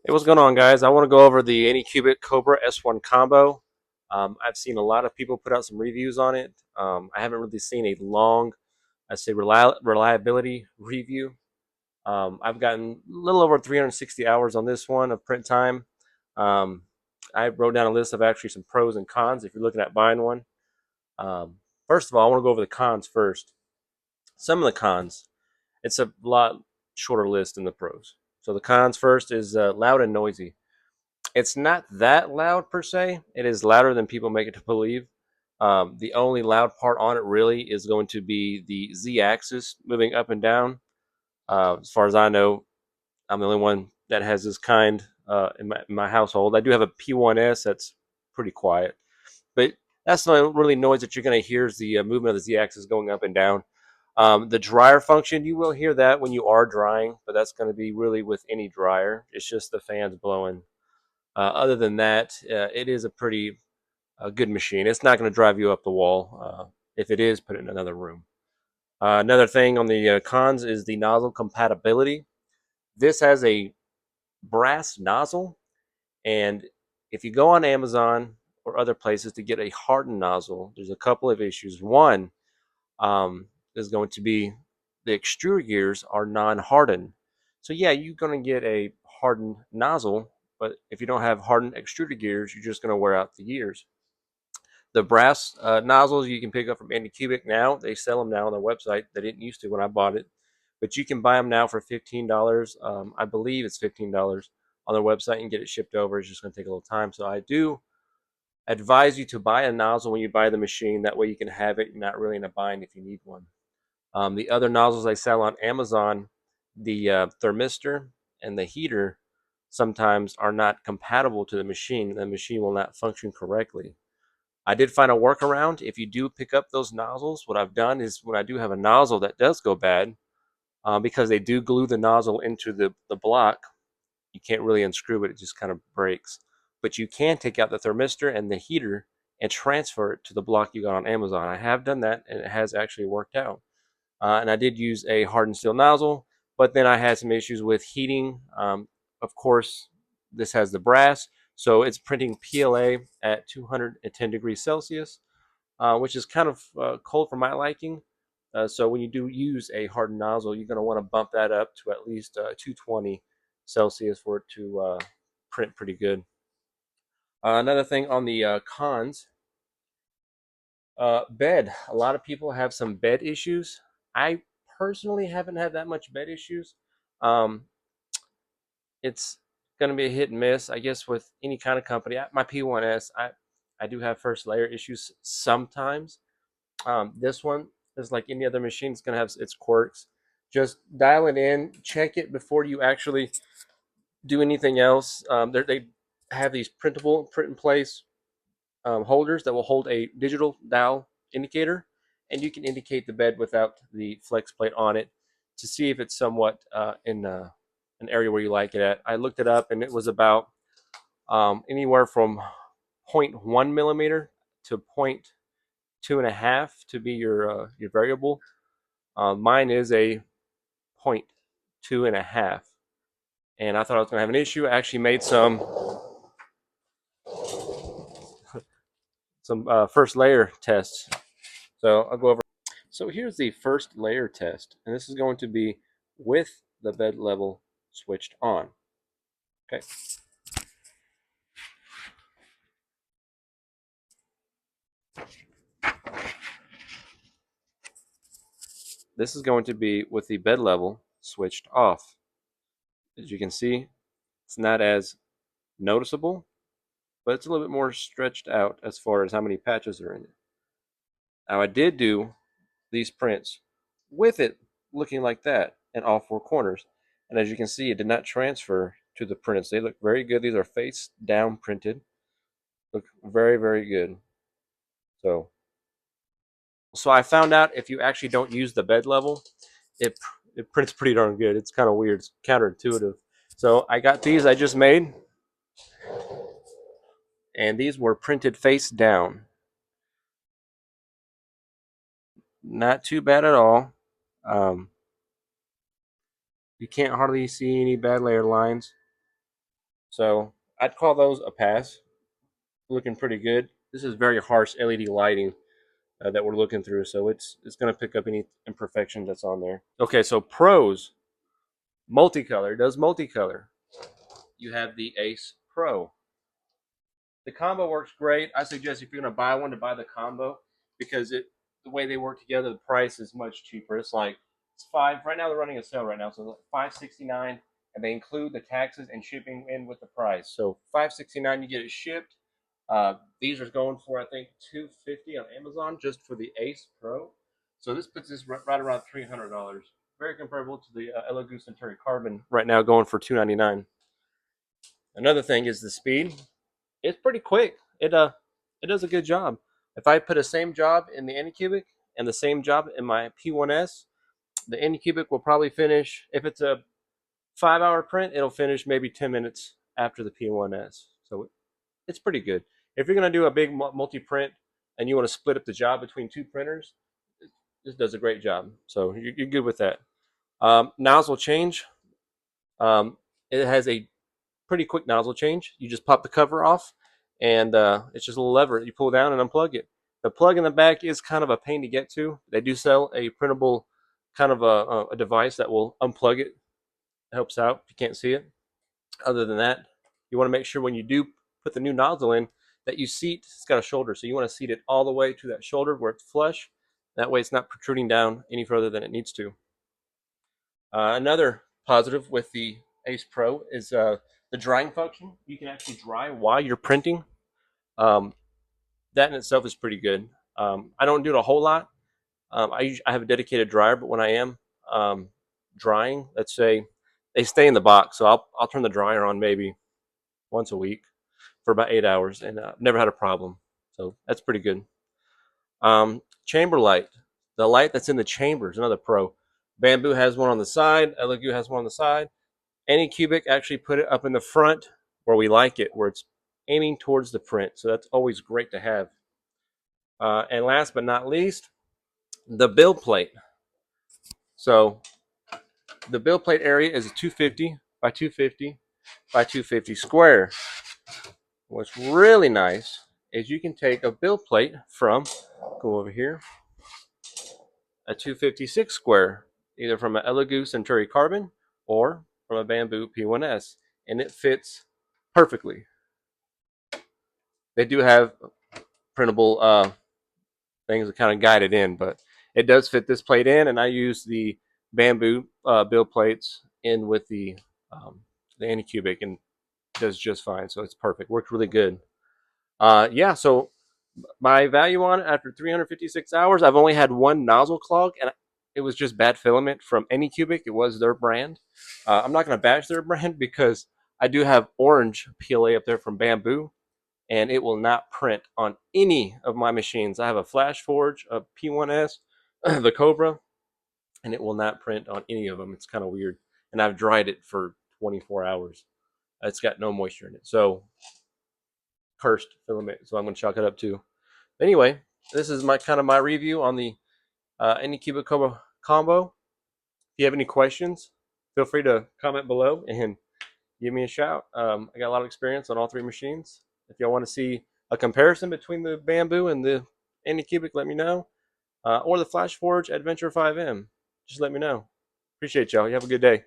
Hey, what's going on, guys? I want to go over the Anycubic Cobra S1 combo. I've seen a lot of people put out some reviews on it. I haven't really seen a long, I say, reliability review. I've gotten a little over 360 hours on this one of print time. Um, I wrote down a list of actually some pros and cons if you're looking at buying one. Um, First of all, I want to go over the cons first. Some of the cons, it's a lot shorter list than the pros. So the cons first is loud and noisy. It's not that loud per se. It is louder than people make it to believe. The only loud part on it really is going to be the Z-axis moving up and down. As far as I know, I'm the only one that has this kind in my household. I do have a P1S that's pretty quiet, but that's not really noise that you're going to hear is the movement of the Z-axis going up and down. The dryer function, you will hear that when you are drying, but that's going to be really with any dryer. It's just the fans blowing. Other than that, it is a pretty good machine. It's not going to drive you up the wall. If it is, put it in another room. Another thing on the cons is the nozzle compatibility. This has a brass nozzle, and if you go on Amazon or other places to get a hardened nozzle, there's a couple of issues. One is going to be the extruder gears are non-hardened. So yeah, you're going to get a hardened nozzle, but if you don't have hardened extruder gears, you're just going to wear out the gears. The brass nozzles you can pick up from Anycubic now. They sell them now on their website. They didn't used to when I bought it, but you can buy them now for $15. I believe it's $15 on their website and get it shipped over. It's just going to take a little time. So I do advise you to buy a nozzle when you buy the machine. That way you can have it. You're not really in a bind if you need one. The other nozzles they sell on Amazon, the thermistor and the heater, sometimes are not compatible to the machine. The machine will not function correctly. I did find a workaround. If you do pick up those nozzles, what I've done is when I do have a nozzle that does go bad, because they do glue the nozzle into the block, you can't really unscrew it, it just kind of breaks. But you can take out the thermistor and the heater and transfer it to the block you got on Amazon. I have done that and it has actually worked out. And I did use a hardened steel nozzle, but then I had some issues with heating. Of course, this has the brass, so it's printing PLA at 210 degrees Celsius, which is kind of cold for my liking. So when you do use a hardened nozzle, you're going to want to bump that up to at least 220 Celsius for it to print pretty good. Another thing on the cons, bed. A lot of people have some bed issues. I personally haven't had that much bed issues. Um, it's going to be a hit and miss, I guess, with any kind of company. My P1S, I do have first layer issues sometimes. This one is like any other machine. It's going to have its quirks. Just dial it in, check it before you actually do anything else. They have these printable, print in place holders that will hold a digital dial indicator, and you can indicate the bed without the flex plate on it to see if it's somewhat in an area where you like it at. I looked it up, and it was about anywhere from zero point 0.1 millimeter to 0.2 to be your variable. Mine is a 0.2, and I thought I was going to have an issue. I actually made some first layer tests. So I'll go over. So here's the first layer test, and this is going to be with the bed level switched on. Okay. This is going to be with the bed level switched off. As you can see, it's not as noticeable, but it's a little bit more stretched out as far as how many patches are in it. Now I did do these prints with it looking like that in all four corners. And as you can see, it did not transfer to the prints. They look very good. These are face down printed. Look very, very good. So, so I found out if you actually don't use the bed level, it it prints pretty darn good. It's kind of weird. It's counterintuitive. So I got these I just made, and these were printed face down. Not too bad at all. Um, you can't hardly see any bad layer lines. So I'd call those a pass. Looking pretty good. This is very harsh LED lighting that we're looking through, so it's going to pick up any imperfection that's on there. Okay, so pros: multicolor. Does multicolor. You have the Ace Pro. The combo works great. I suggest if you're going to buy one, to buy the combo, because the way they work together, the price is much cheaper. It's five right now. They're running a sale right now, so $5.69, and they include the taxes and shipping in with the price. So $5.69, you get it shipped. These are going for, I think, $250 on Amazon just for the Ace Pro. So this puts this right around $300. Very comparable to the Elegoo Centauri Carbon right now, going for $299. Another thing is the speed. It's pretty quick. It does a good job. If I put the same job in the Anycubic and the same job in my P1S, the Anycubic will probably finish, if it's a 5 hour print, it'll finish maybe 10 minutes after the P1S. So it's pretty good. If you're going to do a big multi-print and you want to split up the job between two printers, this does a great job. So you're good with that. Nozzle change. It has a pretty quick nozzle change. You just pop the cover off, and it's just a little lever you pull down and unplug it. The plug in the back is kind of a pain to get to. They do sell a printable kind of a device that will unplug it. It helps out if you can't see it. Other than that, you want to make sure when you do put the new nozzle in that you seat, it's got a shoulder, so you want to seat it all the way to that shoulder where it's flush. That way it's not protruding down any further than it needs to. Another positive with the Ace Pro is the drying function. You can actually dry while you're printing. Um, that in itself is pretty good. I don't do it a whole lot. I have a dedicated dryer, but when I am drying, let's say they stay in the box, so I'll turn the dryer on maybe once a week for about 8 hours, and never had a problem. So that's pretty good. Chamber light, the light that's in the chamber is another pro. Bamboo has one on the side. Elegoo has one on the side. Anycubic actually put it up in the front where we like it, where it's aiming towards the print. So that's always great to have. And last but not least, the build plate. So the build plate area is a 250 by 250 by 250 square. What's really nice is you can take a build plate from, go over here, a 256 square, either from an Elegoo Centauri Carbon or from a Bamboo P1S, and it fits perfectly. They do have printable things that kind of guide it in, but it does fit this plate in, and I use the Bamboo build plates in with the Anycubic, and it does just fine. So it's perfect. Works really good. Yeah, so my value on it after 356 hours, I've only had one nozzle clog, and it was just bad filament from Anycubic. It was their brand. I'm not going to bash their brand because I do have orange PLA up there from Bamboo, and it will not print on any of my machines. I have a Flash Forge, a P1S, the Cobra, and it will not print on any of them. It's kind of weird. And I've dried it for 24 hours. It's got no moisture in it. So, cursed filament. So I'm going to chalk it up too. Anyway, this is my review on the Anycubic Cobra combo. If you have any questions, feel free to comment below and give me a shout. I got a lot of experience on all three machines. If y'all want to see a comparison between the Bamboo and the Anycubic, let me know. Or the Flash Forge Adventure 5M, just let me know. Appreciate y'all. You have a good day.